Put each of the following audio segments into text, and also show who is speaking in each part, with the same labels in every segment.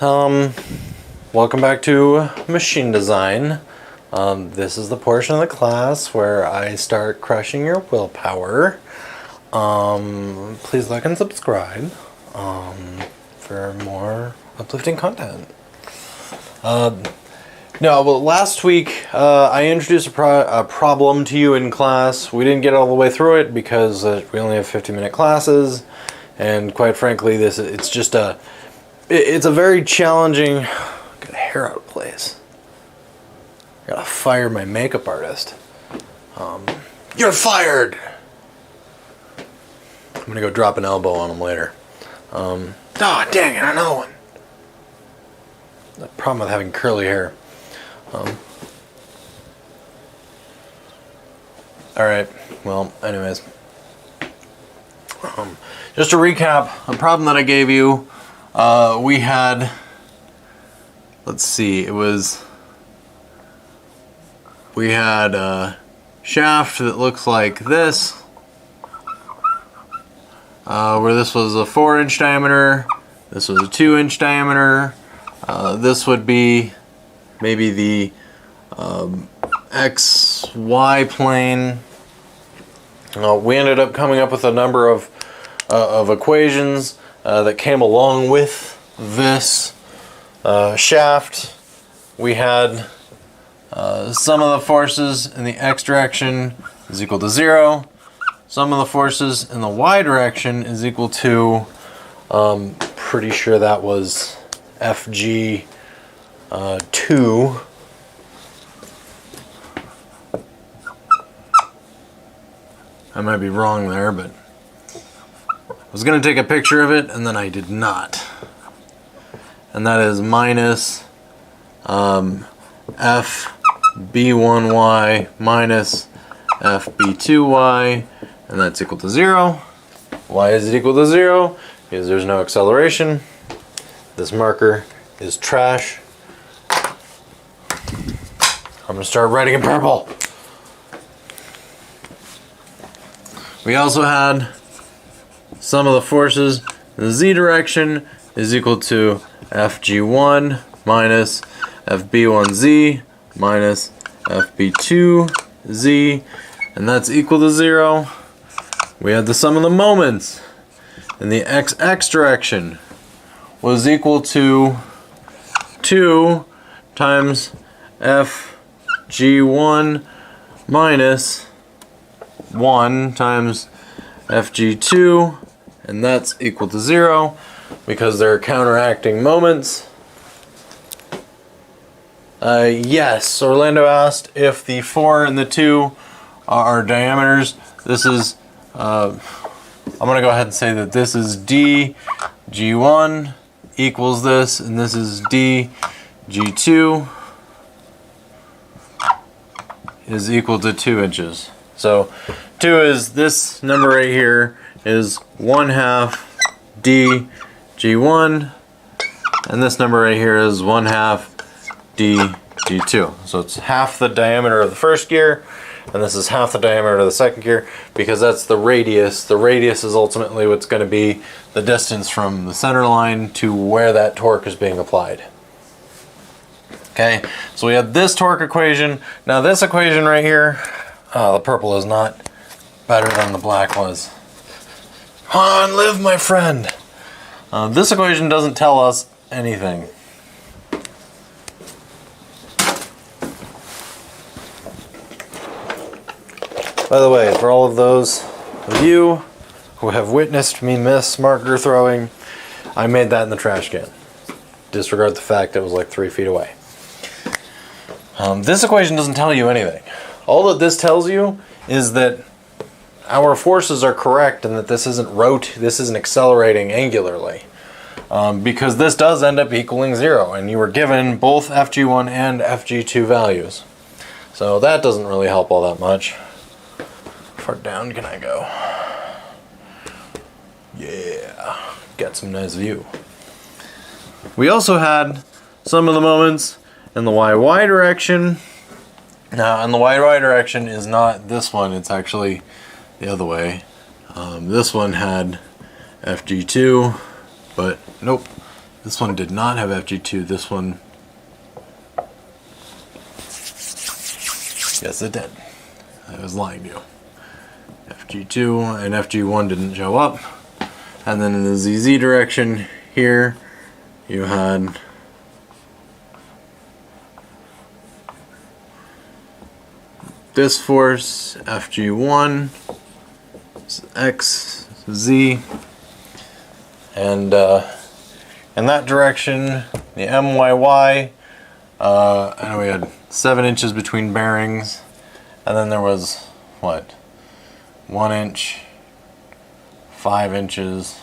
Speaker 1: Welcome back to machine design. This is the portion of the class where I start crushing your willpower. Please like and subscribe for more uplifting content. Last week I introduced a problem to you in class. We didn't get all the way through it because we only have 50-minute classes, and quite frankly, it's a very challenging. Got hair out of place. Gotta fire my makeup artist. You're fired. I'm gonna go drop an elbow on him later. Oh, dang it, another one. The problem with having curly hair. Alright, well, anyways. Just to recap, a problem that I gave you, we had, we had a shaft that looks like this, where this was a 4-inch diameter, this was a 2-inch diameter, this would be maybe the XY plane. We ended up coming up with a number of equations that came along with this shaft. We had sum of the forces in the x direction is equal to 0. Sum of the forces in the y direction is equal to, pretty sure that was FG 2. I might be wrong there, but I was going to take a picture of it and then I did not. And that is minus FB1y minus FB2y, and that's equal to 0. Why is it equal to 0? Because there's no acceleration. This marker is trash. I'm going to start writing in purple. We also had sum of the forces in the z direction is equal to FG1 minus FB1z minus FB2z, and that's equal to 0. We had the sum of the moments in the XX direction was equal to 2 times FG1 minus 1 times FG2, and that's equal to 0 because they're counteracting moments. Yes, Orlando asked if the 4 and the 2 are diameters. This is, I'm going to go ahead and say that this is DG1 equals this, and this is DG2 is equal to 2 inches. So 2 is this number right here is 1/2 DG1, and this number right here is 1/2 DG2. So it's half the diameter of the first gear, and this is half the diameter of the second gear, because that's the radius. The radius is ultimately what's going to be the distance from the center line to where that torque is being applied. Okay, so we have this torque equation. Now this equation right here, the purple is not better than the black was. On, live, my friend. This equation doesn't tell us anything. By the way, for all of those of you who have witnessed me miss marker throwing, I made that in the trash can. Disregard the fact that it was like 3 feet away. This equation doesn't tell you anything. All that this tells you is that our forces are correct and that this isn't accelerating angularly. Because this does end up equaling 0, and you were given both FG1 and FG2 values. So that doesn't really help all that much. How far down can I go? Yeah, got some nice view. We also had some of the moments in the YY direction. Now, in the YY direction is not this one, it's actually the other way. This one had FG2, but nope, This one did not have FG2. This one, yes it did. I was lying to you. FG2 and FG1 didn't show up. And then in the ZZ direction here, you had this force, FG1, X, Z, and in that direction, the MYY, I know we had 7 inches between bearings, and then there was, what, 1 inch, 5 inches,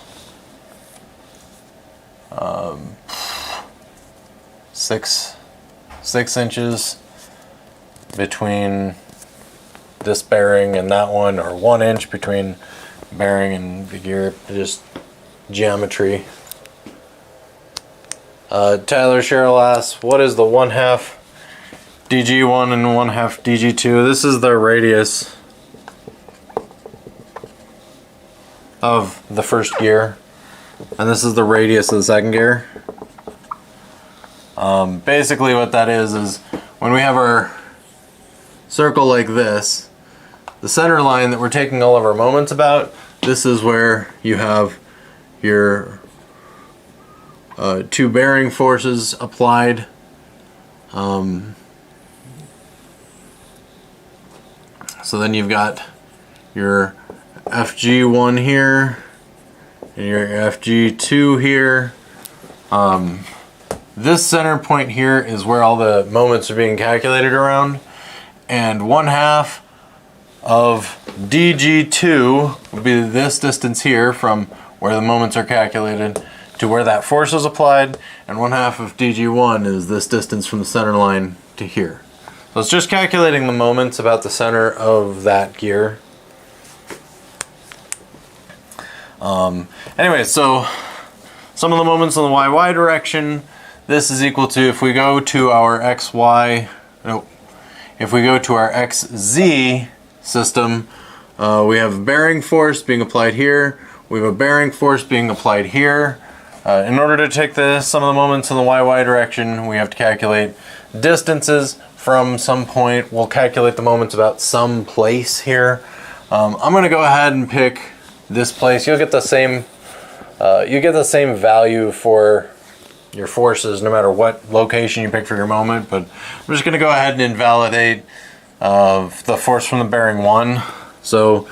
Speaker 1: 6 inches between this bearing and that one, or 1 inch between bearing and the gear, just geometry. Tyler Sherrill asks, what is the 1/2 DG1 and 1/2 DG2? This is the radius of the first gear, and this is the radius of the second gear. Basically what that is when we have our circle like this, the center line that we're taking all of our moments about, this is where you have your 2 bearing forces applied. So then you've got your FG1 here and your FG2 here. This center point here is where all the moments are being calculated around, and 1/2 of DG2 would be this distance here from where the moments are calculated to where that force is applied, and 1/2 of DG1 is this distance from the center line to here. So it's just calculating the moments about the center of that gear. Anyway, so some of the moments in the YY direction, this is equal to, if we go to our XY, nope, if we go to our XZ system, we have a bearing force being applied here, we have a bearing force being applied here. In order to take some of the moments in the YY direction, we have to calculate distances from some point. We'll calculate the moments about some place here. I'm going to go ahead and pick this place. You'll get the same value for your forces no matter what location you pick for your moment, but I'm just going to go ahead and invalidate the force from the bearing 1. So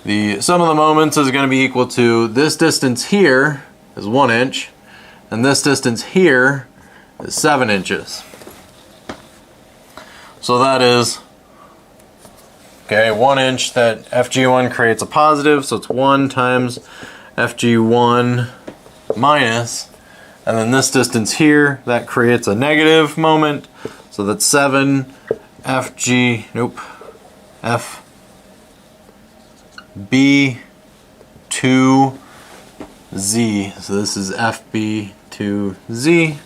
Speaker 1: the sum of the moments is going to be equal to this distance here is 1 inch, and this distance here is 7 inches. So that is, okay, 1 inch that FG1 creates a positive, so it's 1 times FG1 minus, and then this distance here, that creates a negative moment, so that's 7 FG, nope, FB2Z, so this is FB2Z,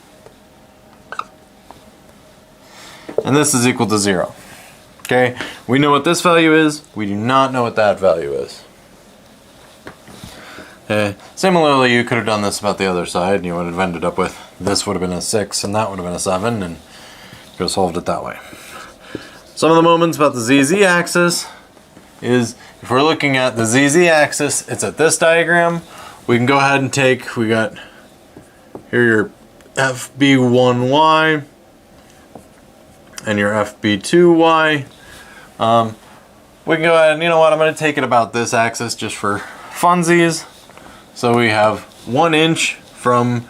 Speaker 1: and this is equal to 0. Okay, we know what this value is, we do not know what that value is. Okay. Similarly, you could have done this about the other side, and you would have ended up with, this would have been a 6 and that would have been a 7, and you could have solved it that way. Some of the moments about the ZZ axis is, if we're looking at the ZZ axis, it's at this diagram. We can go ahead and take, we got here your FB1Y and your FB2Y. We can go ahead and, you know what, I'm going to take it about this axis just for funsies. So we have 1 inch from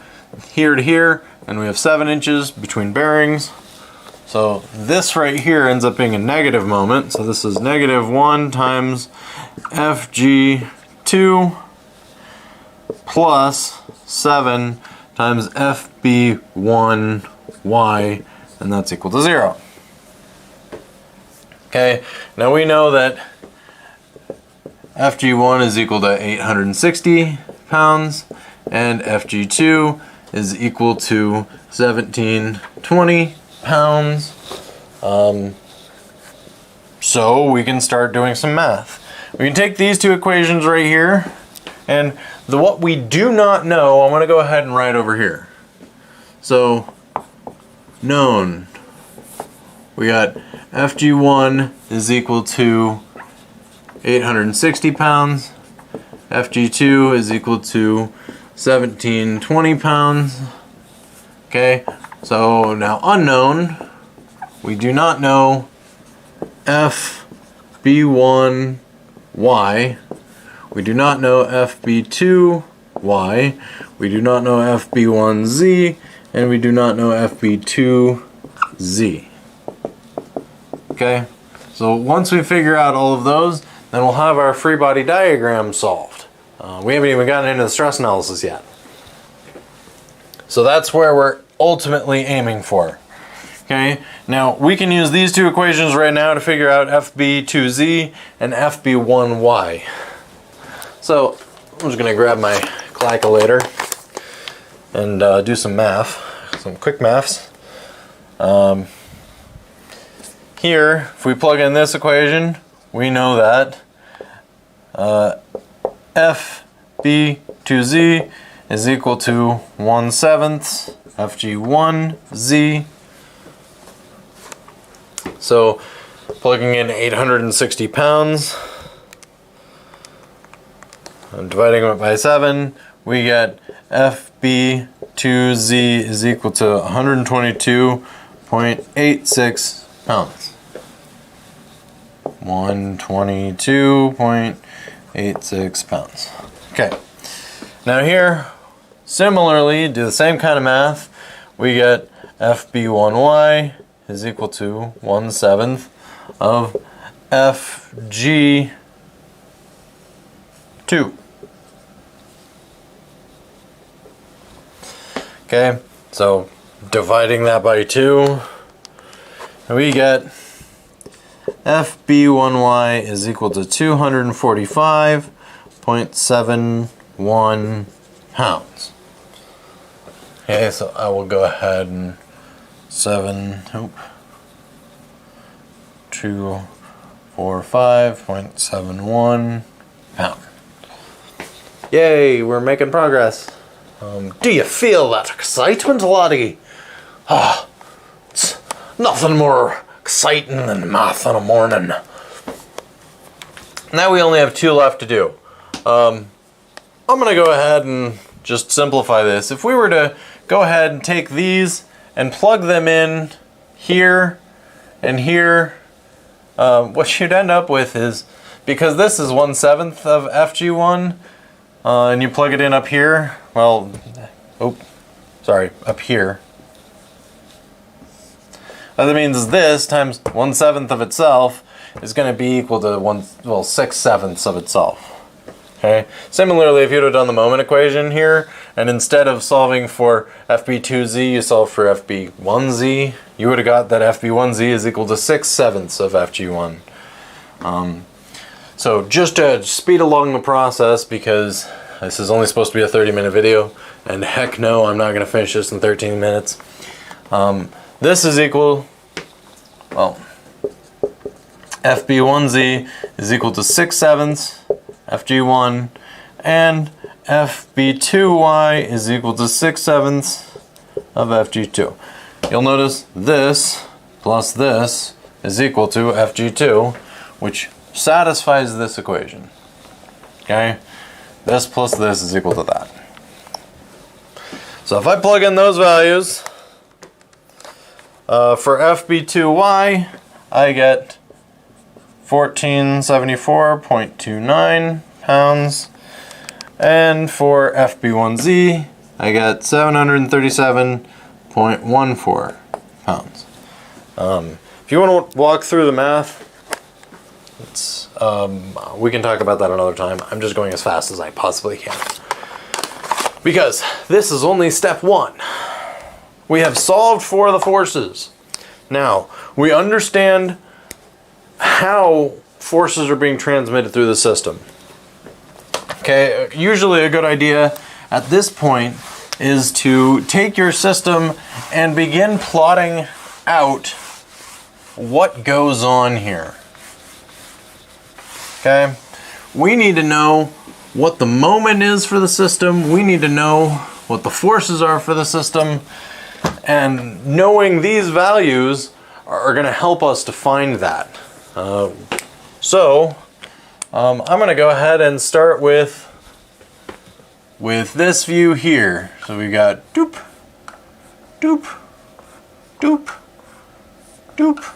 Speaker 1: here to here, and we have 7 inches between bearings. So this right here ends up being a negative moment. So this is -1 times FG2 plus 7 times FB1Y, and that's equal to 0. Okay, now we know that FG1 is equal to 860 pounds, and FG2 is equal to 1720 pounds. So we can start doing some math. We can take these two equations right here, and what we do not know, I'm going to go ahead and write over here. So known, we got FG1 is equal to 860 pounds, FG2 is equal to 1720 pounds. Okay, so now unknown, we do not know FB1Y, we do not know FB2Y, we do not know FB1Z, and we do not know FB2Z. Okay, so once we figure out all of those, then we'll have our free body diagram solved. We haven't even gotten into the stress analysis yet. So that's where we're ultimately aiming for. Okay, now we can use these two equations right now to figure out FB2Z and FB1Y. So I'm just going to grab my calculator and do some math, some quick maths. Here, if we plug in this equation, we know that FB2Z is equal to 1/7 FG1Z. So plugging in 860 pounds and dividing it by 7, we get FB2Z is equal to 122.86 pounds. 122.86 pounds. Okay. Now here, similarly, do the same kind of math. We get FB1Y is equal to 1/7 of FG2. Okay, so dividing that by 2, we get FB1Y is equal to 245.71 pounds. Okay, so I will go ahead and 245.71 pounds. Yay, we're making progress. Do you feel that excitement, laddie? It's nothing more exciting than math in a morning. Now we only have 2 left to do. I'm going to go ahead and just simplify this. If we were to go ahead and take these and plug them in here and here, what you'd end up with is, because this is 1/7 of FG1, and you plug it in up here, well, up here. That means this times 1/7 of itself is going to be equal to 6/7 of itself. Okay. Similarly, if you'd have done the moment equation here, and instead of solving for FB2Z, you solve for FB1Z, you would have got that FB1Z is equal to 6/7 of FG1. So just to speed along the process, because this is only supposed to be a 30-minute video, and heck no, I'm not going to finish this in 13 minutes. This is equal, well, FB1Z is equal to 6/7 FG1, and FB2Y is equal to 6/7 of FG2. You'll notice this plus this is equal to FG2, which satisfies this equation. Okay? This plus this is equal to that. So if I plug in those values, for FB2Y, I get 1474.29 pounds, and for FB1Z, I got 737.14 pounds. If you want to walk through the math, we can talk about that another time. I'm just going as fast as I possibly can, because this is only step 1. We have solved for the forces. Now, we understand how forces are being transmitted through the system. Okay, usually a good idea at this point is to take your system and begin plotting out what goes on here. Okay, we need to know what the moment is for the system. We need to know what the forces are for the system. And knowing these values are going to help us to find that. So I'm going to go ahead and start with this view here. So we got doop, doop, doop, doop.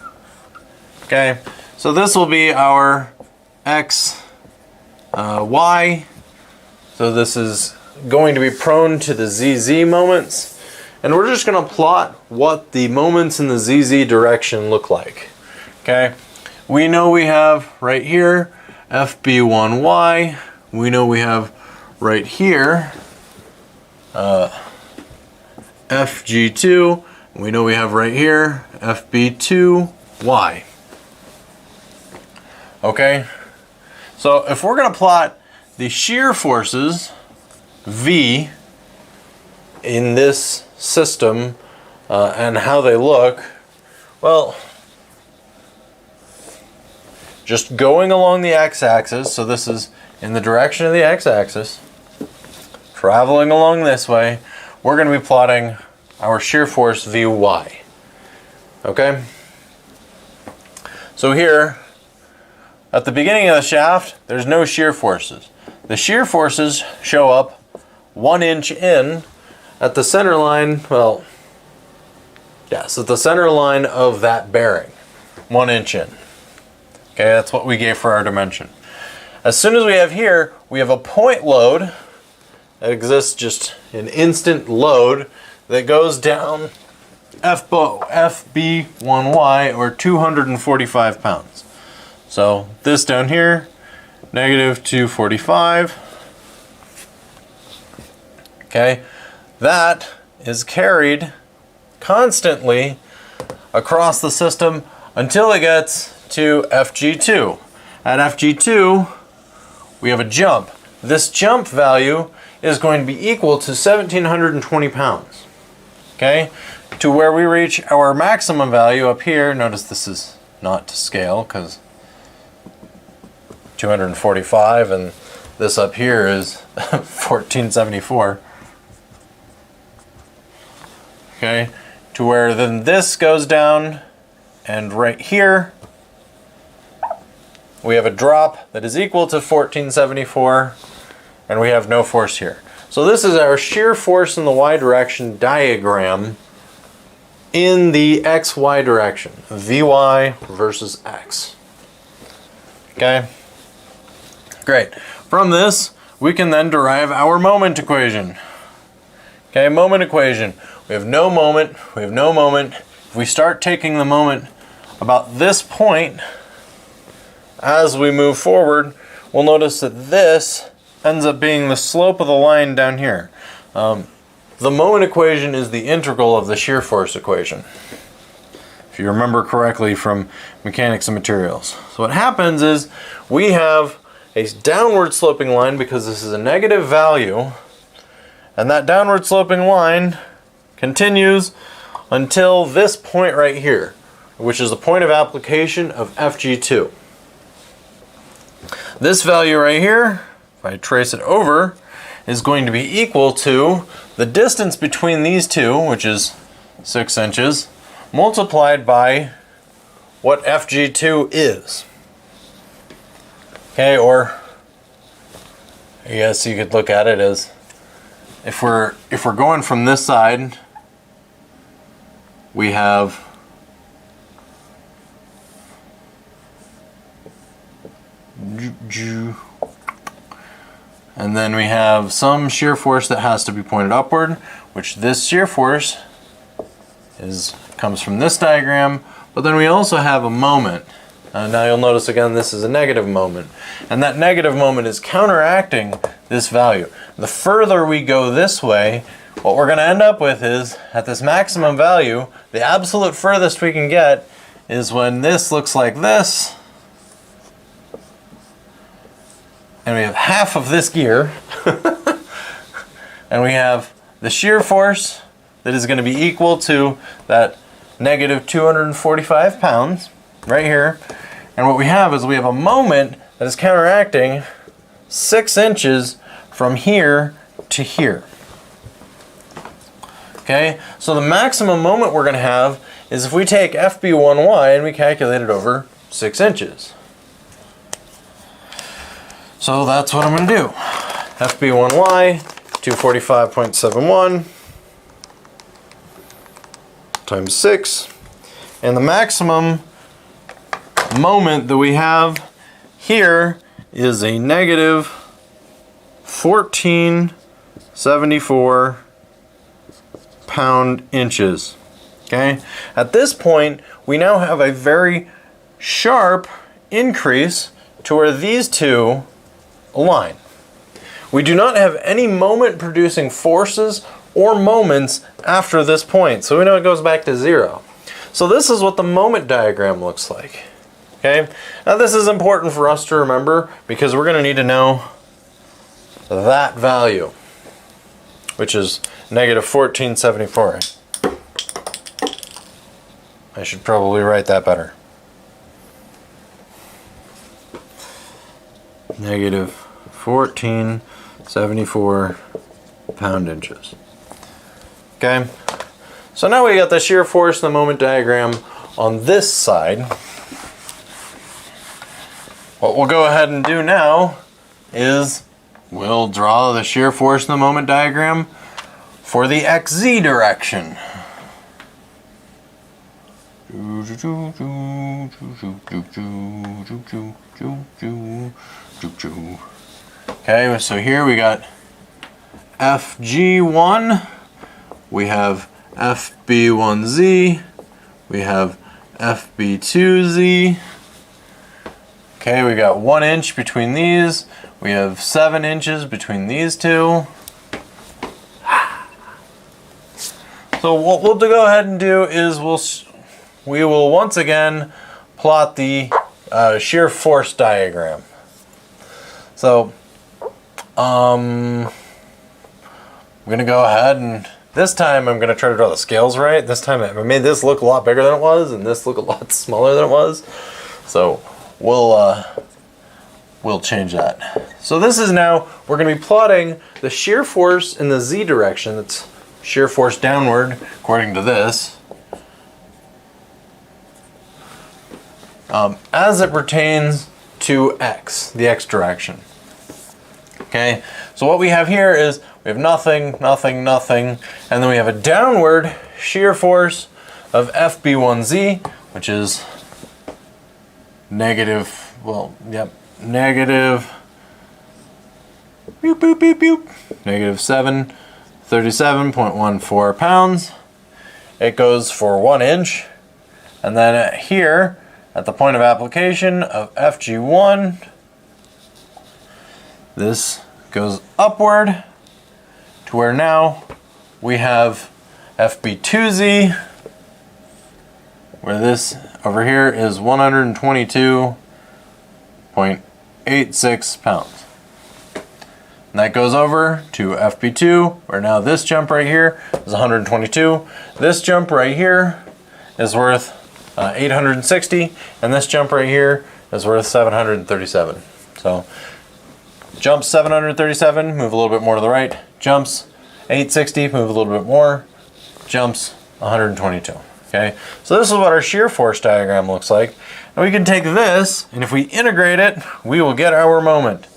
Speaker 1: Okay, so this will be our X, Y. So this is going to be prone to the ZZ moments. And we're just going to plot what the moments in the ZZ direction look like. Okay, we know we have right here FB1Y. We know we have right here FG2. We know we have right here FB2Y. Okay, so if we're going to plot the shear forces V in this system and how they look, well, just going along the x-axis, so this is in the direction of the x-axis, traveling along this way, we're going to be plotting our shear force Vy. Okay? So here, at the beginning of the shaft, there's no shear forces. The shear forces show up 1 inch in at the center line, well, yes, at the center line of that bearing, 1 inch in. Okay, that's what we gave for our dimension. As soon as we have here, we have a point load that exists, just an instant load that goes down FB1Y, or 245 pounds. So this down here, negative 245. Okay. That is carried constantly across the system until it gets to FG2. At FG2, we have a jump. This jump value is going to be equal to 1,720 pounds. Okay? To where we reach our maximum value up here. Notice this is not to scale because 245, and this up here is 1474. Okay, to where then this goes down, and right here we have a drop that is equal to 1474, and we have no force here. So this is our shear force in the y direction diagram in the xy direction, Vy versus x. Okay, great. From this, we can then derive our moment equation. Okay, moment equation. We have no moment, we have no moment. If we start taking the moment about this point, as we move forward, we'll notice that this ends up being the slope of the line down here. The moment equation is the integral of the shear force equation, if you remember correctly from mechanics and materials. So what happens is we have a downward sloping line because this is a negative value, and that downward sloping line continues until this point right here, which is the point of application of FG2. This value right here, if I trace it over, is going to be equal to the distance between these two, which is 6 inches, multiplied by what FG2 is. Okay, or I guess you could look at it as if we're going from this side, we have and then we have some shear force that has to be pointed upward, which this shear force comes from this diagram, but then we also have a moment. Now you'll notice again this is a negative moment, and that negative moment is counteracting this value. The further we go this way, what we're going to end up with is, at this maximum value, the absolute furthest we can get is when this looks like this, and we have half of this gear, and we have the shear force that is going to be equal to that negative 245 pounds right here. And what we have is we have a moment that is counteracting 6 inches from here to here. Okay, so the maximum moment we're going to have is if we take FB1Y and we calculate it over 6 inches. So that's what I'm going to do. FB1Y, 245.71 times 6. And the maximum moment that we have here is a negative 1474 pound-inches. Okay? At this point, we now have a very sharp increase to where these two align. We do not have any moment producing forces or moments after this point, so we know it goes back to 0. So this is what the moment diagram looks like. Okay? Now this is important for us to remember because we're going to need to know that value, which is negative 1474. I should probably write that better. Negative 1474 pound-inches. Okay, so now we got the shear force and the moment diagram on this side. What we'll go ahead and do now is we'll draw the shear force and the moment diagram for the XZ direction. Okay, so here we got FG1, we have FB1Z, we have FB2Z. Okay, we got 1 inch between these, we have 7 inches between these two. So what we'll go ahead and do is we will once again plot the shear force diagram. So I'm gonna go ahead and this time I'm gonna try to draw the scales right. This time I made this look a lot bigger than it was and this look a lot smaller than it was. So we'll change that. So this is now, we're gonna be plotting the shear force in the Z direction. That's shear force downward according to this. As it pertains to X, the X direction. Okay, so what we have here is we have nothing, nothing, nothing, and then we have a downward shear force of FB1Z, which is negative, well, yep, negative, boop, boop, boop, boop, negative 737.14 pounds. It goes for 1 inch, and then here, at the point of application of FG1, this goes upward to where now we have FB2Z, where this over here is 122.86 pounds. And that goes over to FB2, where now this jump right here is 122. This jump right here is worth 860, and this jump right here is worth 737. So jumps 737, move a little bit more to the right. Jumps 860, move a little bit more. Jumps 122. Okay, so this is what our shear force diagram looks like. And we can take this, and if we integrate it, we will get our moment.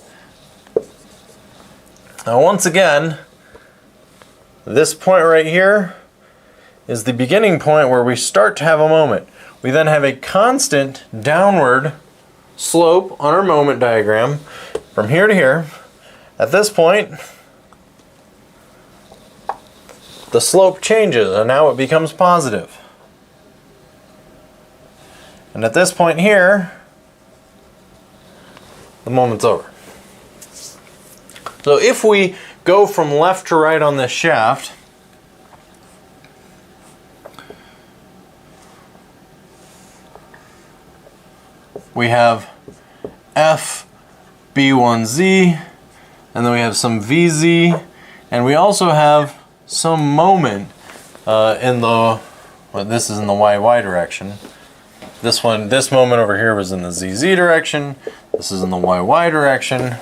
Speaker 1: Now once again, this point right here is the beginning point where we start to have a moment. We then have a constant downward slope on our moment diagram from here to here. At this point, the slope changes and now it becomes positive. And at this point here, the moment's over. So if we go from left to right on this shaft, we have FB1Z, and then we have some VZ, and we also have some moment in the, well, this is in the YY direction. This moment over here was in the ZZ direction. This is in the YY direction.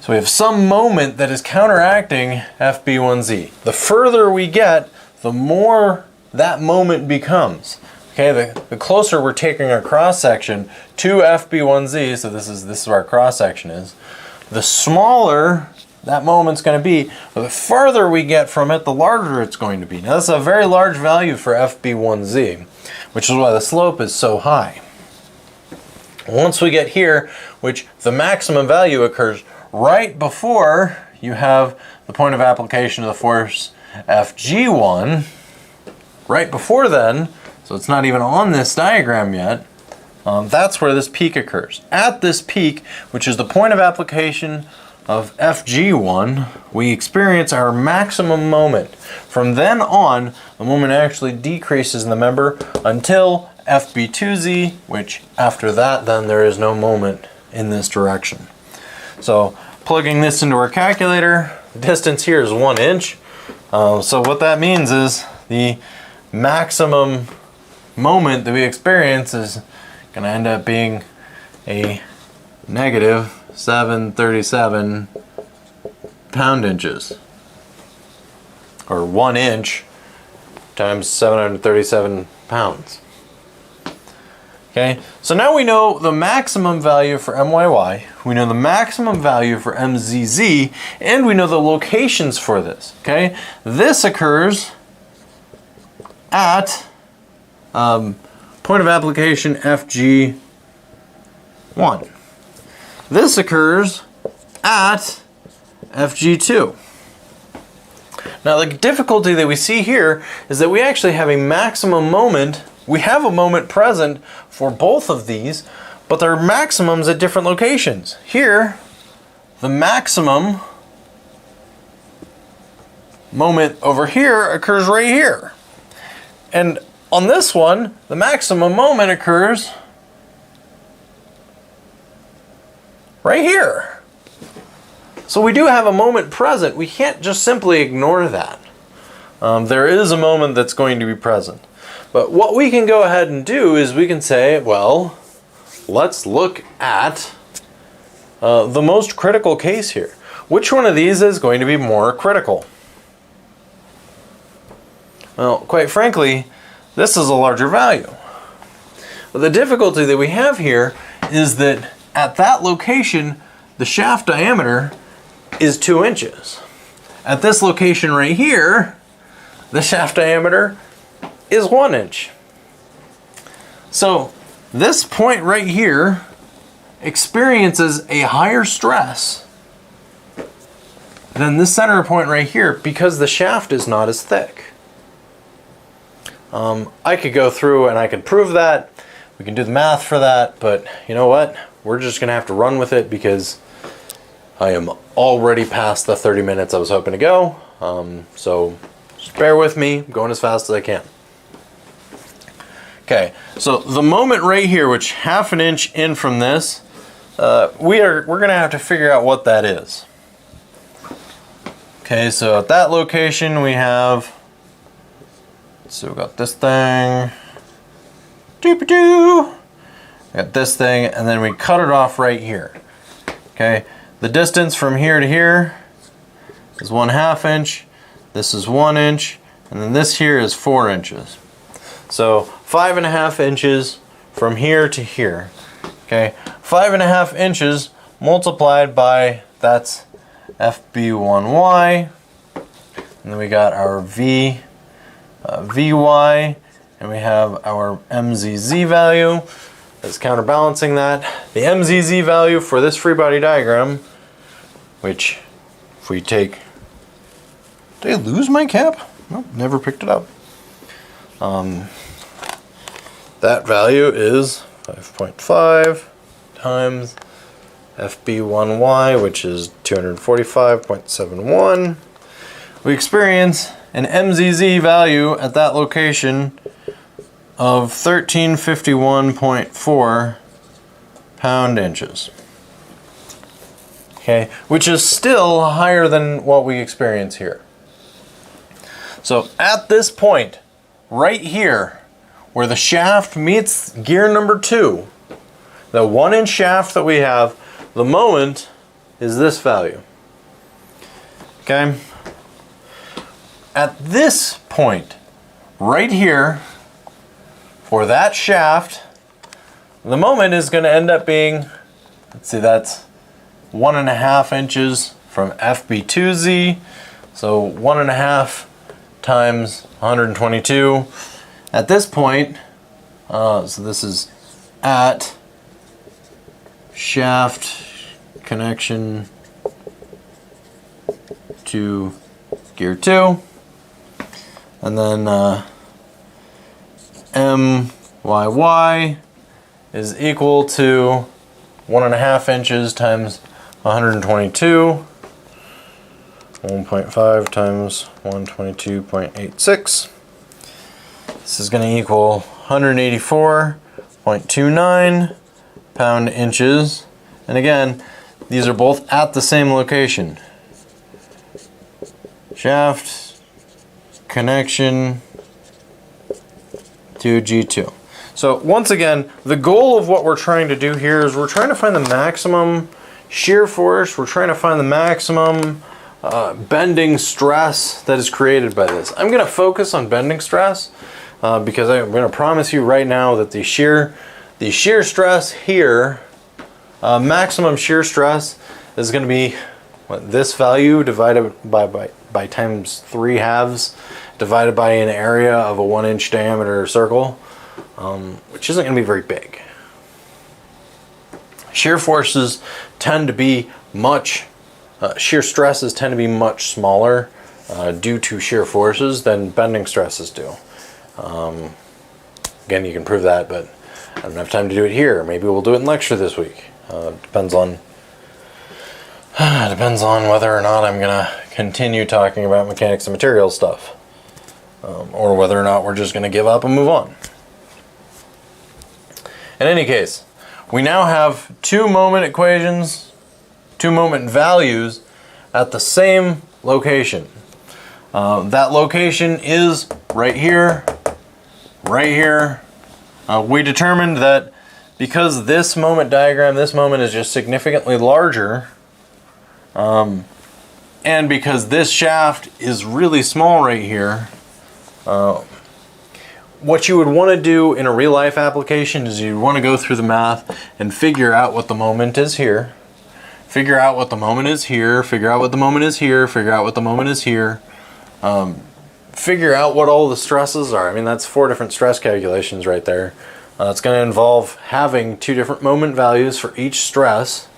Speaker 1: So So we have some moment that is counteracting FB1Z. The further we get, the more that moment becomes. Okay, the closer we're taking our cross section to FB1Z, so this is where our cross section is, the smaller that moment's going to be. But the farther we get from it, the larger it's going to be. Now that's a very large value for FB1Z, which is why the slope is so high. Once we get here, which the maximum value occurs right before you have the point of application of the force FG1, right before then, so it's not even on this diagram yet, that's where this peak occurs. At this peak, which is the point of application of FG1, we experience our maximum moment. From then on, the moment actually decreases in the member until FB2Z, which after that, then there is no moment in this direction. So plugging this into our calculator, the distance here is 1 inch. So what that means is the maximum moment that we experience is going to end up being a negative 737 pound-inches, or 1 inch times 737 pounds. Okay, so now we know the maximum value for MYY, we know the maximum value for MZZ, and we know the locations for this. Okay, this occurs at point of application FG1. This occurs at FG2. Now the difficulty that we see here is that we actually have a maximum moment. We have a moment present for both of these, but they're maximums at different locations. Here, the maximum moment over here occurs right here. And on this one, the maximum moment occurs right here. So we do have a moment present. We can't just simply ignore that. There is a moment that's going to be present. But what we can go ahead and do is we can say, well, let's look at the most critical case here. Which one of these is going to be more critical? Well, quite frankly, this is a larger value. But the difficulty that we have here is that at that location, the shaft diameter is 2 inches. At this location right here, the shaft diameter is 1 inch. So this point right here experiences a higher stress than this center point right here because the shaft is not as thick. I could go through and I could prove that. We can do the math for that, but you know what? We're just gonna have to run with it because I am already past the 30 minutes I was hoping to go. So just bear with me, I'm going as fast as I can. Okay, so the moment right here, which 1/2 inch in from this, we're gonna have to figure out what that is. Okay, so at that location we have, so we got this thing, we got this thing, and then we cut it off right here. Okay, the distance from here to here is 1/2 inch, this is 1 inch, and then this here is 4 inches. So 5.5 inches from here to here. Okay, 5.5 inches multiplied by, that's FB1Y, and then we got our VY, and we have our MZZ value that's counterbalancing that. The MZZ value for this free body diagram, which if we take, did I lose my cap? Nope, never picked it up. That value is 5.5 times FB1Y, which is 245.71. We experience an MZZ value at that location of 1351.4 pound-inches. Okay, which is still higher than what we experience here. So at this point, right here, where the shaft meets gear number 2, the 1 inch shaft that we have, the moment is this value. Okay? At this point, right here, for that shaft, the moment is going to end up being, let's see, that's 1.5 inches from FB2Z. So 1.5 times 122. At this point, so this is at shaft connection to gear 2. And then MYY is equal to 1.5 inches times 122. 1.5 times 122.86. This is going to equal 184.29 pound inches. And again, these are both at the same location. Shaft connection to G2. So once again, the goal of what we're trying to do here is we're trying to find the maximum shear force. We're trying to find the maximum bending stress that is created by this. I'm going to focus on bending stress because I'm going to promise you right now that the shear stress here, maximum shear stress, is going to be this value divided by times 3/2 divided by an area of a 1-inch diameter circle, which isn't going to be very big. Shear forces tend to be shear stresses tend to be much smaller due to shear forces than bending stresses do. Again, you can prove that, but I don't have time to do it here. Maybe we'll do it in lecture this week. Depends on whether or not I'm gonna continue talking about mechanics and materials stuff, or whether or not we're just gonna give up and move on. In any case, we now have two moment equations, two moment values at the same location. That location is right here, right here. We determined that because this moment diagram, this moment is just significantly larger, and because this shaft is really small right here, what you would want to do in a real life application is you want to go through the math and figure out what the moment is here. Figure out what the moment is here, figure out what the moment is here, figure out what the moment is here. Figure out what all the stresses are. I mean, that's 4 different stress calculations right there. It's going to involve having 2 different moment values for each stress.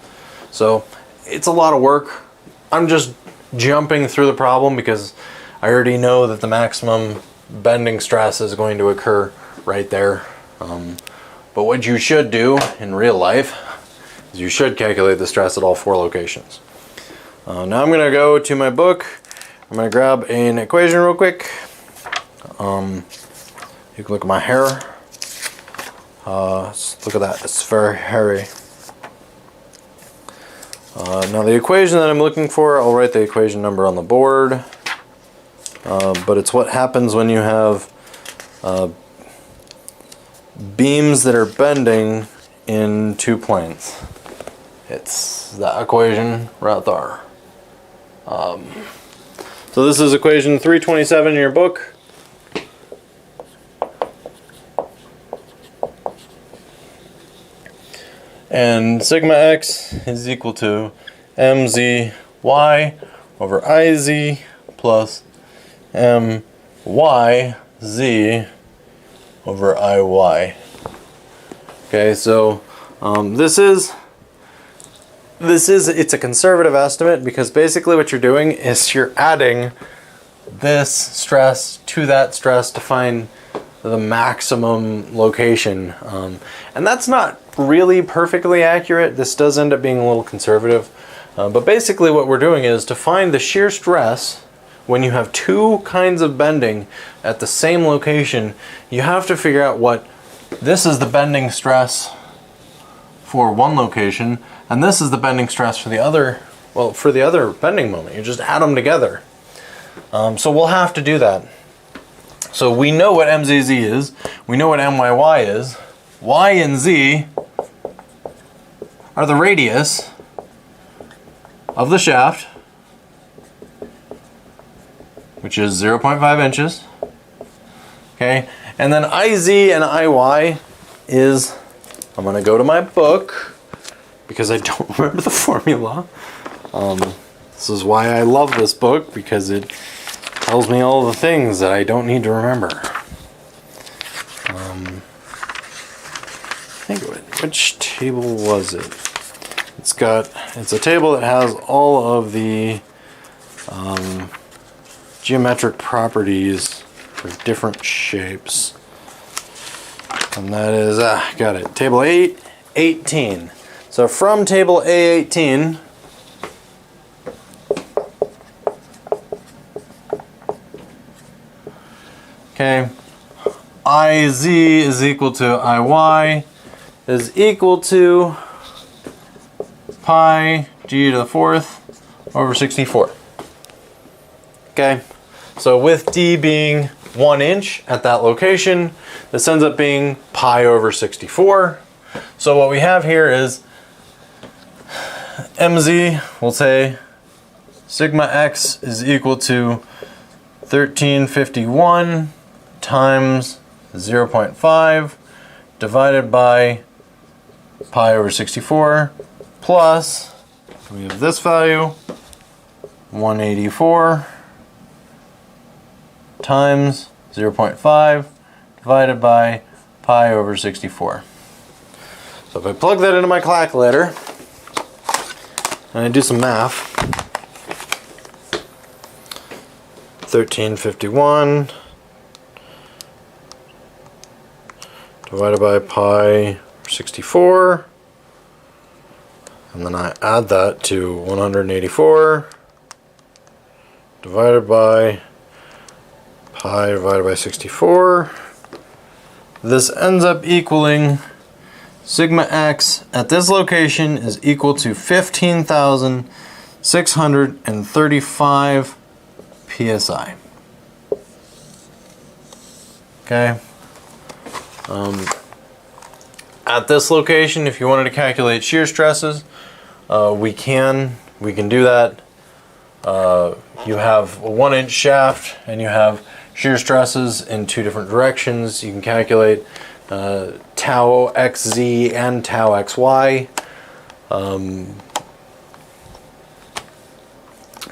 Speaker 1: So it's a lot of work. I'm just jumping through the problem because I already know that the maximum bending stress is going to occur right there. But what you should do in real life is you should calculate the stress at all 4 locations. Now I'm going to go to my book. I'm going to grab an equation real quick. You can look at my hair. Look at that, it's very hairy. Now the equation that I'm looking for, I'll write the equation number on the board. But it's what happens when you have beams that are bending in 2 planes. It's that equation right there. So this is equation 327 in your book. And sigma x is equal to mzy over iz plus myz over iy. Okay, so it's a conservative estimate because basically what you're doing is you're adding this stress to that stress to find the maximum location. And that's not really perfectly accurate. This does end up being a little conservative. But basically what we're doing is to find the shear stress when you have 2 kinds of bending at the same location, you have to figure out what this is the bending stress for one location, and this is the bending stress for the other, well, for the other bending moment. You just add them together. So we'll have to do that. So we know what MZZ is, we know what MYY is. Y and Z are the radius of the shaft, which is 0.5 inches. Okay, and then IZ and IY is, I'm going to go to my book because I don't remember the formula. This is why I love this book, because it tells me all the things that I don't need to remember. I think, which table was it? It's a table that has all of the geometric properties for different shapes. And that is, got it, table 818. So from table A18, okay, IZ is equal to IY is equal to pi g to the 4th over 64. Okay, so with D being 1 inch at that location, this ends up being pi over 64. So what we have here is MZ, we'll say sigma x is equal to 1351 times 0.5 divided by pi over 64 plus, we have this value, 184 times 0.5 divided by pi over 64. So if I plug that into my calculator and I do some math, 1351 divided by pi 64, and then I add that to 184 divided by pi divided by 64. This ends up equaling sigma x at this location is equal to 15,635 psi. Okay. At this location, if you wanted to calculate shear stresses, we can do that. You have a 1 inch shaft and you have shear stresses in 2 different directions. You can calculate tau xz and tau xy.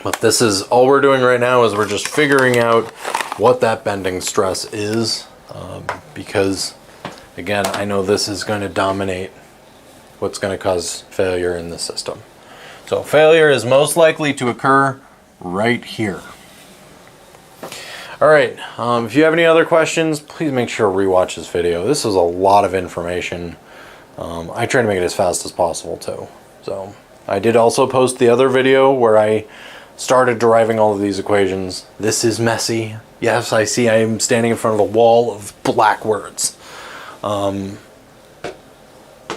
Speaker 1: But this is all we're doing right now, is we're just figuring out what that bending stress is, because again, I know this is going to dominate what's going to cause failure in the system. So failure is most likely to occur right here. Alright, if you have any other questions, please make sure to rewatch this video. This is a lot of information. I try to make it as fast as possible too. So I did also post the other video where I started deriving all of these equations. This is messy. Yes, I see I am standing in front of a wall of black words.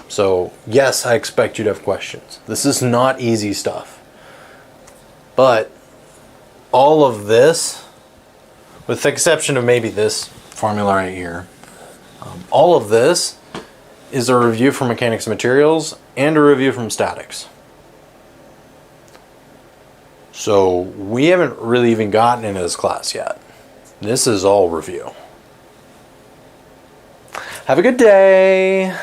Speaker 1: So yes, I expect you to have questions. This is not easy stuff. But all of this, with the exception of maybe this formula right here, all of this is a review from mechanics and materials and a review from statics. So we haven't really even gotten into this class yet. This is all review. Have a good day.